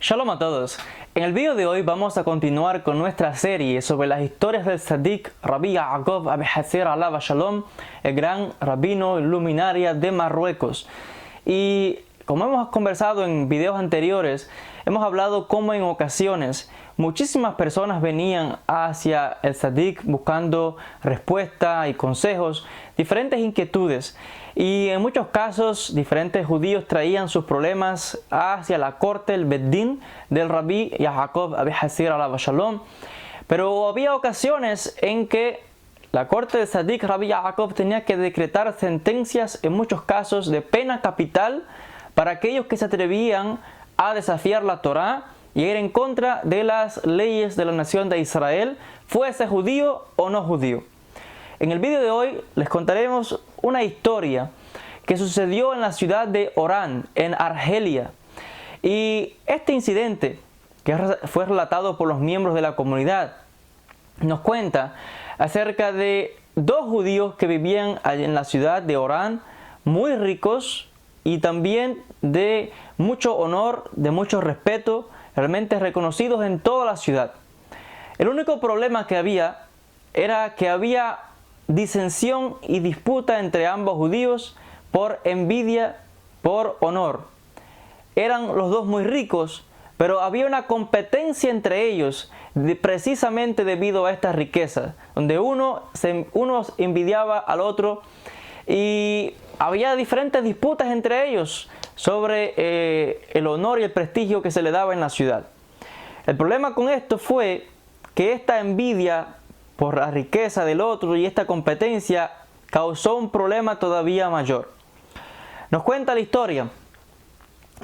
Shalom a todos. En el video de hoy vamos a continuar con nuestra serie sobre las historias del Tzaddik Rabbi Yaakov Abi Hatzer Alav Shalom, el gran rabino luminaria de Marruecos. Y como hemos conversado en videos anteriores, hemos hablado cómo en ocasiones muchísimas personas venían hacia el Tzaddik buscando respuesta y consejos, diferentes inquietudes. Y en muchos casos, diferentes judíos traían sus problemas hacia la corte, el Beddin del Rabbi Yaakov Abi Hatzer Alav Shalom. Pero había ocasiones en que la corte del Tzaddik Rabbi Yaakov tenía que decretar sentencias, en muchos casos, de pena capital para aquellos que se atrevían a desafiar la Torá y ir en contra de las leyes de la nación de Israel, fuese judío o no judío. En el video de hoy les contaremos una historia que sucedió en la ciudad de Orán, en Argelia. Y este incidente, que fue relatado por los miembros de la comunidad, nos cuenta acerca de dos judíos que vivían en la ciudad de Orán, muy ricos y también de mucho honor, de mucho respeto, realmente reconocidos en toda la ciudad. El único problema que había era que había disensión y disputa entre ambos judíos por envidia, por honor. Eran los dos muy ricos, pero había una competencia entre ellos precisamente debido a esta riqueza, donde uno envidiaba al otro y había diferentes disputas entre ellos sobre el honor y el prestigio que se le daba en la ciudad. El problema con esto fue que esta envidia por la riqueza del otro y esta competencia causó un problema todavía mayor. Nos cuenta la historia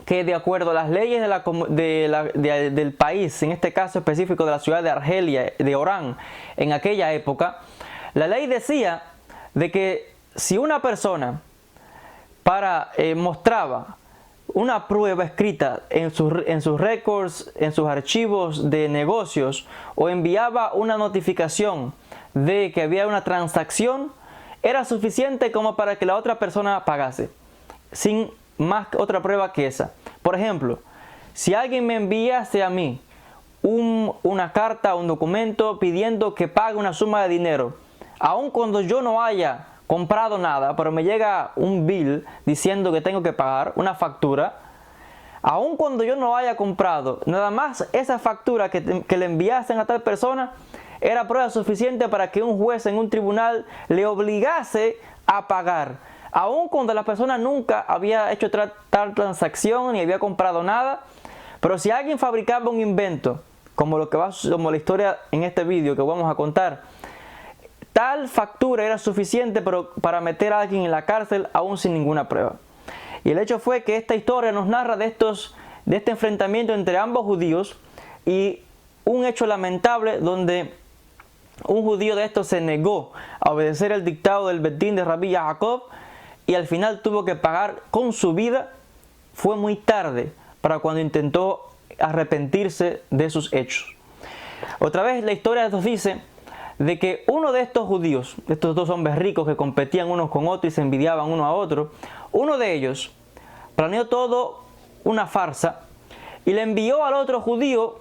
que de acuerdo a las leyes del país, en este caso específico de la ciudad de Argelia, de Orán, en aquella época, la ley decía de que si una persona mostraba una prueba escrita en sus récords, en sus archivos de negocios, o enviaba una notificación de que había una transacción, era suficiente como para que la otra persona pagase, sin más otra prueba que esa. Por ejemplo, si alguien me enviase a mí una carta, un documento pidiendo que pague una suma de dinero, aun cuando yo no haya comprado nada, pero me llega un bill diciendo que tengo que pagar una factura, aun cuando yo no haya comprado, nada más esa factura que le enviasen a tal persona era prueba suficiente para que un juez en un tribunal le obligase a pagar, aun cuando la persona nunca había hecho tal transacción ni había comprado nada. Pero si alguien fabricaba un invento, como la historia en este vídeo que vamos a contar, tal factura era suficiente para meter a alguien en la cárcel aún sin ninguna prueba. Y el hecho fue que esta historia nos narra de este enfrentamiento entre ambos judíos y un hecho lamentable donde un judío de estos se negó a obedecer el dictado del Beddin de Rabbi Yaakov y al final tuvo que pagar con su vida. Fue muy tarde para cuando intentó arrepentirse de sus hechos. Otra vez la historia nos dice de que uno de estos judíos, estos dos hombres ricos que competían unos con otros y se envidiaban uno a otro, uno de ellos planeó todo una farsa y le envió al otro judío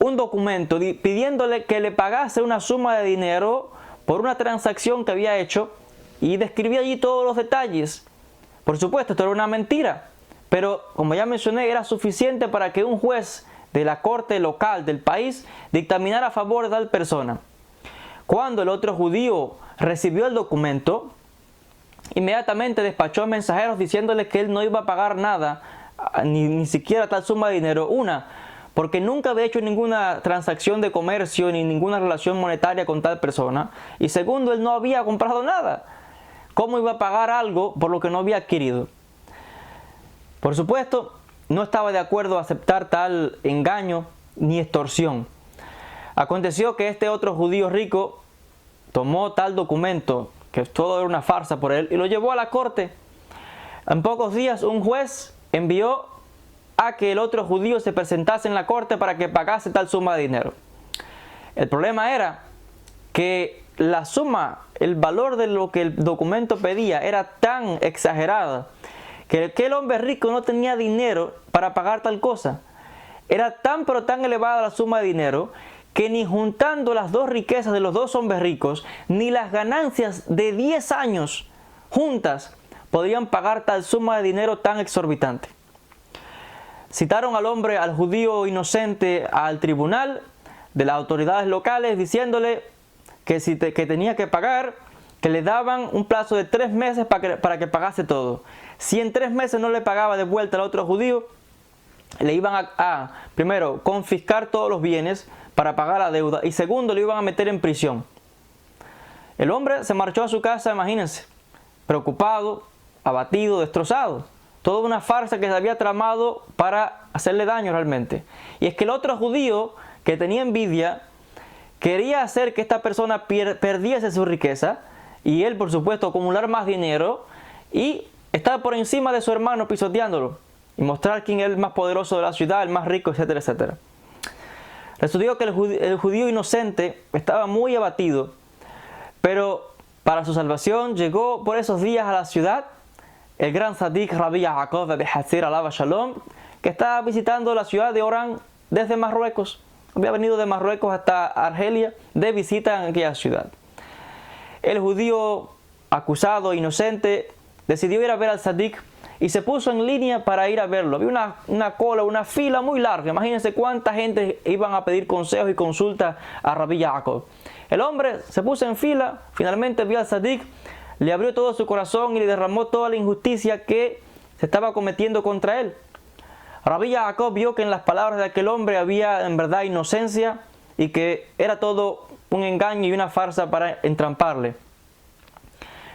un documento pidiéndole que le pagase una suma de dinero por una transacción que había hecho y describía allí todos los detalles. Por supuesto, esto era una mentira, pero como ya mencioné, era suficiente para que un juez de la corte local del país dictaminara a favor de tal persona. Cuando el otro judío recibió el documento, inmediatamente despachó mensajeros diciéndole que él no iba a pagar nada, ni siquiera tal suma de dinero. Porque nunca había hecho ninguna transacción de comercio ni ninguna relación monetaria con tal persona. Y segundo, él no había comprado nada. ¿Cómo iba a pagar algo por lo que no había adquirido? Por supuesto, no estaba de acuerdo a aceptar tal engaño ni extorsión. Aconteció que este otro judío rico tomó tal documento, que todo era una farsa por él, y lo llevó a la corte. En pocos días un juez envió a que el otro judío se presentase en la corte para que pagase tal suma de dinero. El problema era que la suma, el valor de lo que el documento pedía era tan exagerada que el hombre rico no tenía dinero para pagar tal cosa. era tan pero tan elevada la suma de dinero que ni juntando las dos riquezas de los dos hombres ricos, ni las ganancias de 10 años juntas podrían pagar tal suma de dinero tan exorbitante. Citaron al hombre, al judío inocente, al tribunal de las autoridades locales, diciéndole que tenía que pagar, que le daban un plazo de 3 meses para que pagase todo. Si en 3 meses no le pagaba de vuelta al otro judío, le iban primero, confiscar todos los bienes para pagar la deuda, y segundo, le iban a meter en prisión. El hombre se marchó a su casa, imagínense, preocupado, abatido, destrozado. Toda una farsa que se había tramado para hacerle daño realmente. Y es que el otro judío, que tenía envidia, quería hacer que esta persona perdiese su riqueza, y él, por supuesto, acumular más dinero, y estar por encima de su hermano pisoteándolo, y mostrar quién es el más poderoso de la ciudad, el más rico, etcétera, etcétera. Resultó que el judío inocente estaba muy abatido, pero para su salvación llegó por esos días a la ciudad el gran Tzadik Rabbi Yaakov ben Hatzir alaba Shalom, que estaba visitando la ciudad de Orán desde Marruecos. Había venido de Marruecos hasta Argelia de visita en aquella ciudad. El judío acusado, inocente, decidió ir a ver al Tzadik y se puso en línea para ir a verlo. Había una cola, una fila muy larga. Imagínense cuánta gente iban a pedir consejos y consultas a Rabbi Yaakov. El hombre se puso en fila, finalmente vio al Tzadik, le abrió todo su corazón y le derramó toda la injusticia que se estaba cometiendo contra él. Rabbi Yaakov vio que en las palabras de aquel hombre había en verdad inocencia y que era todo un engaño y una farsa para entramparle.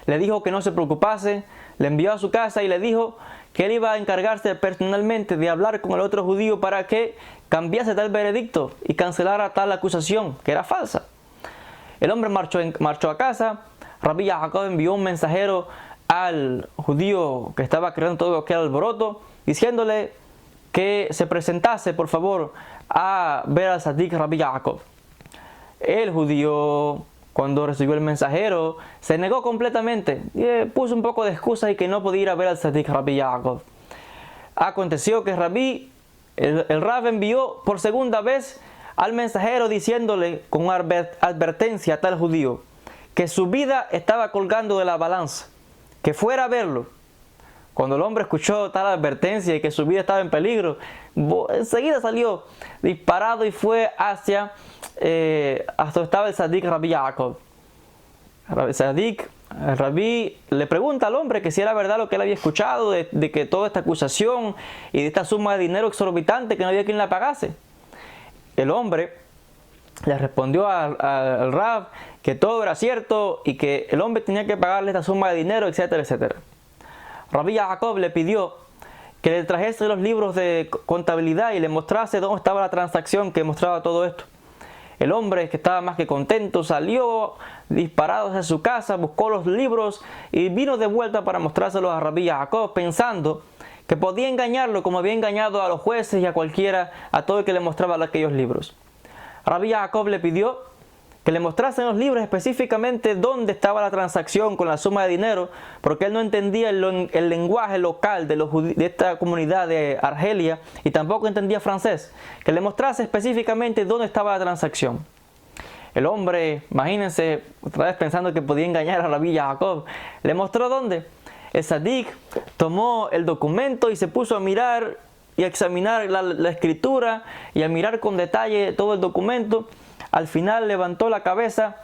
Le dijo que no se preocupase, le envió a su casa y le dijo que él iba a encargarse personalmente de hablar con el otro judío para que cambiase tal veredicto y cancelara tal acusación que era falsa. El hombre marchó a casa. Rabbi Yaakov envió un mensajero al judío que estaba creando todo aquel alboroto, diciéndole que se presentase por favor a ver al Tzadik Rabbi Yaakov. El judío, cuando recibió el mensajero, se negó completamente y puso un poco de excusa y que no podía ir a ver al Tzadik Rabbi Yaakov. Aconteció que el Rab envió por segunda vez al mensajero diciéndole con advertencia a tal judío que su vida estaba colgando de la balanza, que fuera a verlo. Cuando el hombre escuchó tal advertencia y que su vida estaba en peligro, enseguida salió disparado y fue hasta donde estaba el Tzadik Rabbi Yaakov. El Rabí le pregunta al hombre que si era verdad lo que él había escuchado de que toda esta acusación y de esta suma de dinero exorbitante que no había quien la pagase. El hombre le respondió al Rab que todo era cierto y que el hombre tenía que pagarle esta suma de dinero, etcétera, etcétera. Rabbi Yaakov le pidió que le trajese los libros de contabilidad y le mostrase dónde estaba la transacción que mostraba todo esto. El hombre, que estaba más que contento, salió disparado hacia su casa, buscó los libros y vino de vuelta para mostrárselos a Rabbi Yaakov, pensando que podía engañarlo como había engañado a los jueces y a cualquiera, a todo el que le mostraba aquellos libros. Rabbi Yaakov le pidió que le mostrasen los libros específicamente dónde estaba la transacción con la suma de dinero, porque él no entendía el lenguaje local de esta comunidad de Argelia y tampoco entendía francés, que le mostrase específicamente dónde estaba la transacción. El hombre, imagínense, otra vez pensando que podía engañar a Rabbi Yaakov, le mostró dónde. El Tzadik tomó el documento y se puso a mirar y a examinar la escritura y a mirar con detalle todo el documento. Al final levantó la cabeza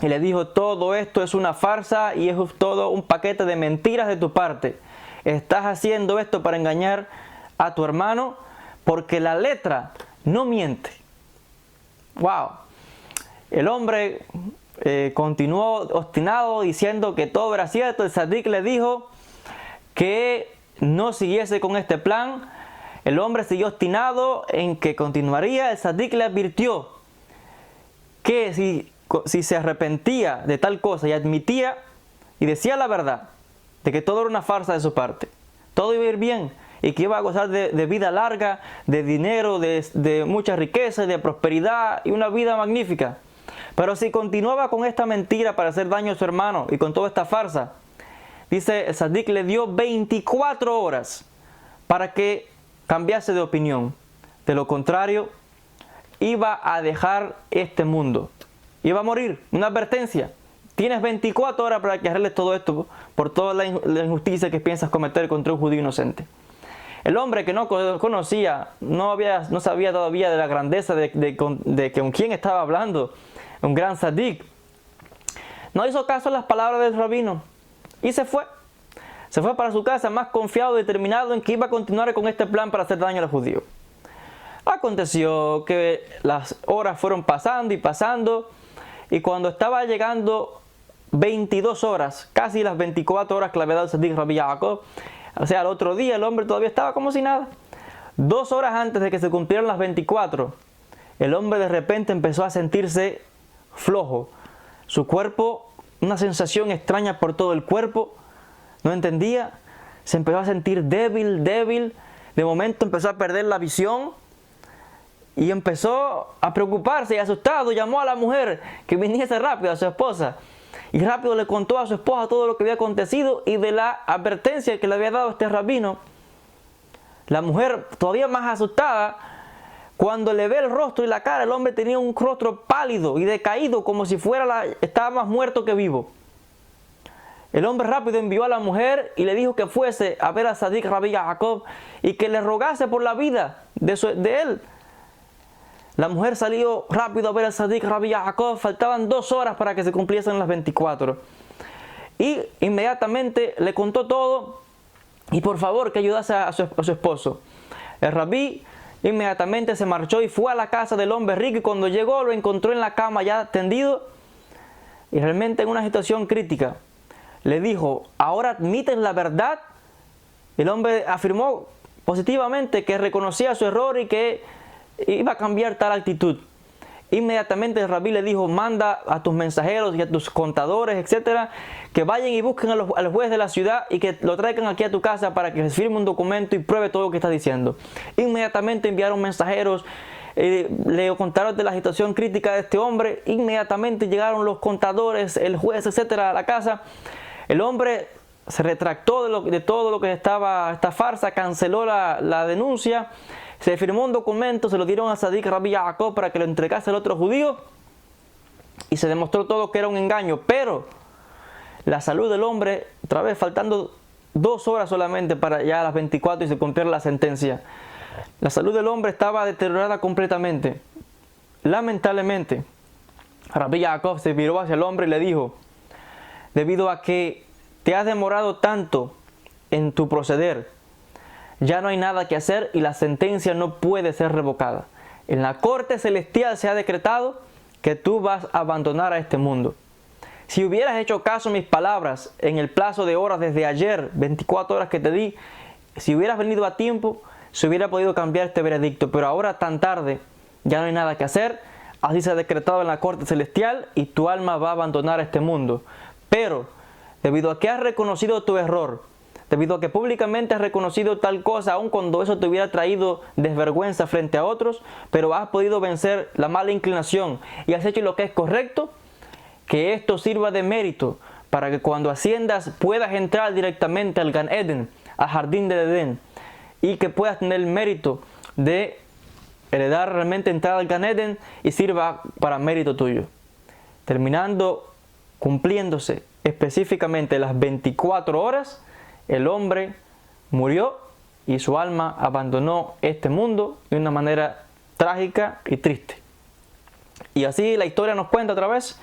y le dijo: todo esto es una farsa y es todo un paquete de mentiras de tu parte. Estás haciendo esto para engañar a tu hermano porque la letra no miente. ¡Wow! El hombre continuó obstinado diciendo que todo era cierto. El Tzadik le dijo que no siguiese con este plan. El hombre siguió obstinado en que continuaría. El Tzadik le advirtió que si se arrepentía de tal cosa y admitía y decía la verdad de que todo era una farsa de su parte, todo iba a ir bien y que iba a gozar de vida larga, de dinero, de mucha riqueza, de prosperidad y una vida magnífica. Pero si continuaba con esta mentira para hacer daño a su hermano y con toda esta farsa, dice el Tzadik le dio 24 horas para que cambiase de opinión. De lo contrario, iba a dejar este mundo. Iba a morir. Una advertencia. Tienes 24 horas para que arregles todo esto por toda la injusticia que piensas cometer contra un judío inocente. El hombre que no conocía, no sabía todavía de la grandeza de con quién estaba hablando, un gran sadik, no hizo caso a las palabras del rabino y se fue. Se fue para su casa más confiado y determinado en que iba a continuar con este plan para hacer daño a los judíos. Aconteció que las horas fueron pasando y pasando, y cuando estaba llegando 22 horas, casi las 24 horas que le había dado el Sadik Rabbi Yaakov, o sea, al otro día el hombre todavía estaba como si nada. 2 horas antes de que se cumplieran las 24, el hombre de repente empezó a sentirse flojo. Su cuerpo, una sensación extraña por todo el cuerpo, no entendía, se empezó a sentir débil. De momento empezó a perder la visión y empezó a preocuparse y asustado. Llamó a la mujer que viniese rápido, a su esposa, y rápido le contó a su esposa todo lo que había acontecido y de la advertencia que le había dado este rabino. La mujer, todavía más asustada, cuando le ve el rostro y la cara, el hombre tenía un rostro pálido y decaído, como si estaba más muerto que vivo. El hombre rápido envió a la mujer y le dijo que fuese a ver a Sadik Rabbi Yaakov y que le rogase por la vida de él. La mujer salió rápido a ver a Sadik Rabbi Yaakov. Faltaban 2 horas para que se cumpliesen las 24. Y inmediatamente le contó todo y por favor que ayudase a su esposo. El rabí inmediatamente se marchó y fue a la casa del hombre rico, y cuando llegó lo encontró en la cama ya tendido y realmente en una situación crítica. Le dijo: ¿ahora admites la verdad? El hombre afirmó positivamente que reconocía su error y que iba a cambiar tal actitud. Inmediatamente el rabí le dijo: manda a tus mensajeros y a tus contadores, etcétera, que vayan y busquen al juez de la ciudad y que lo traigan aquí a tu casa para que firme un documento y pruebe todo lo que está diciendo. Inmediatamente enviaron mensajeros, le contaron de la situación crítica de este hombre. Inmediatamente llegaron los contadores, el juez, etcétera, a la casa. El hombre se retractó de todo lo que estaba esta farsa, canceló la denuncia, se firmó un documento, se lo dieron a Sadik Rabbi Yaakov para que lo entregase al otro judío y se demostró todo que era un engaño. Pero la salud del hombre, otra vez faltando 2 horas solamente para ya las 24 y se cumpliera la sentencia, la salud del hombre estaba deteriorada completamente. Lamentablemente, Rabbi Yaakov se viró hacia el hombre y le dijo: debido a que te has demorado tanto en tu proceder, ya no hay nada que hacer y la sentencia no puede ser revocada. En la corte celestial se ha decretado que tú vas a abandonar a este mundo. Si hubieras hecho caso a mis palabras en el plazo de horas desde ayer, 24 horas que te di, si hubieras venido a tiempo, se hubiera podido cambiar este veredicto, pero ahora tan tarde, ya no hay nada que hacer. Así se ha decretado en la corte celestial y tu alma va a abandonar este mundo. Pero, debido a que has reconocido tu error, debido a que públicamente has reconocido tal cosa, aun cuando eso te hubiera traído desvergüenza frente a otros, pero has podido vencer la mala inclinación y has hecho lo que es correcto, que esto sirva de mérito para que cuando asciendas puedas entrar directamente al Gan Eden, al jardín del Edén, y que puedas tener el mérito de heredar realmente entrar al Gan Eden y sirva para mérito tuyo. Cumpliéndose específicamente las 24 horas, el hombre murió y su alma abandonó este mundo de una manera trágica y triste. Y así la historia nos cuenta otra vez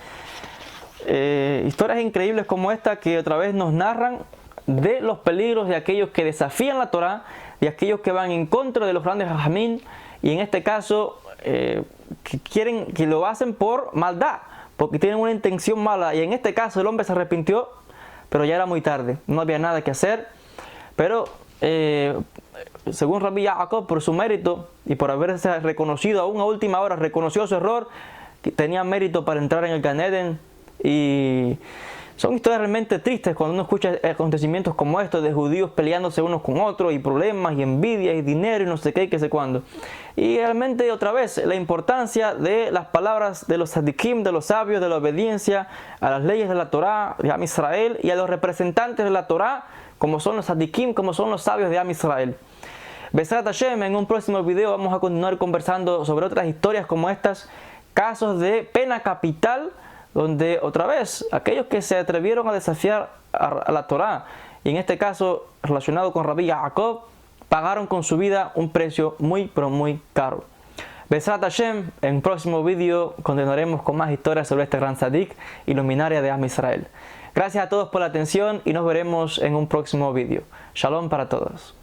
historias increíbles como esta, que otra vez nos narran de los peligros de aquellos que desafían la Torá, de aquellos que van en contra de los grandes Jajamín, y en este caso que lo hacen por maldad, porque tienen una intención mala. Y en este caso el hombre se arrepintió, pero ya era muy tarde, no había nada que hacer. Pero según Rabbi Yaakov, por su mérito y por haberse reconocido aún a última hora, reconoció su error, que tenía mérito para entrar en el Gan Eden. Y son historias realmente tristes cuando uno escucha acontecimientos como estos de judíos peleándose unos con otros, y problemas y envidia y dinero y no sé qué y qué sé cuándo. Y realmente otra vez la importancia de las palabras de los tzadikim, de los sabios, de la obediencia a las leyes de la Torá de Am Israel y a los representantes de la Torá, como son los tzadikim, como son los sabios de Am Israel. Besrat Hashem, en un próximo video vamos a continuar conversando sobre otras historias como estas, casos de pena capital, donde otra vez aquellos que se atrevieron a desafiar a la Torá, y en este caso relacionado con Rabbi Jacob, pagaron con su vida un precio muy pero muy caro. Besrat Hashem, en un próximo video continuaremos con más historias sobre este gran tzadik y luminaria de Am Israel. Gracias a todos por la atención y nos veremos en un próximo video. Shalom para todos.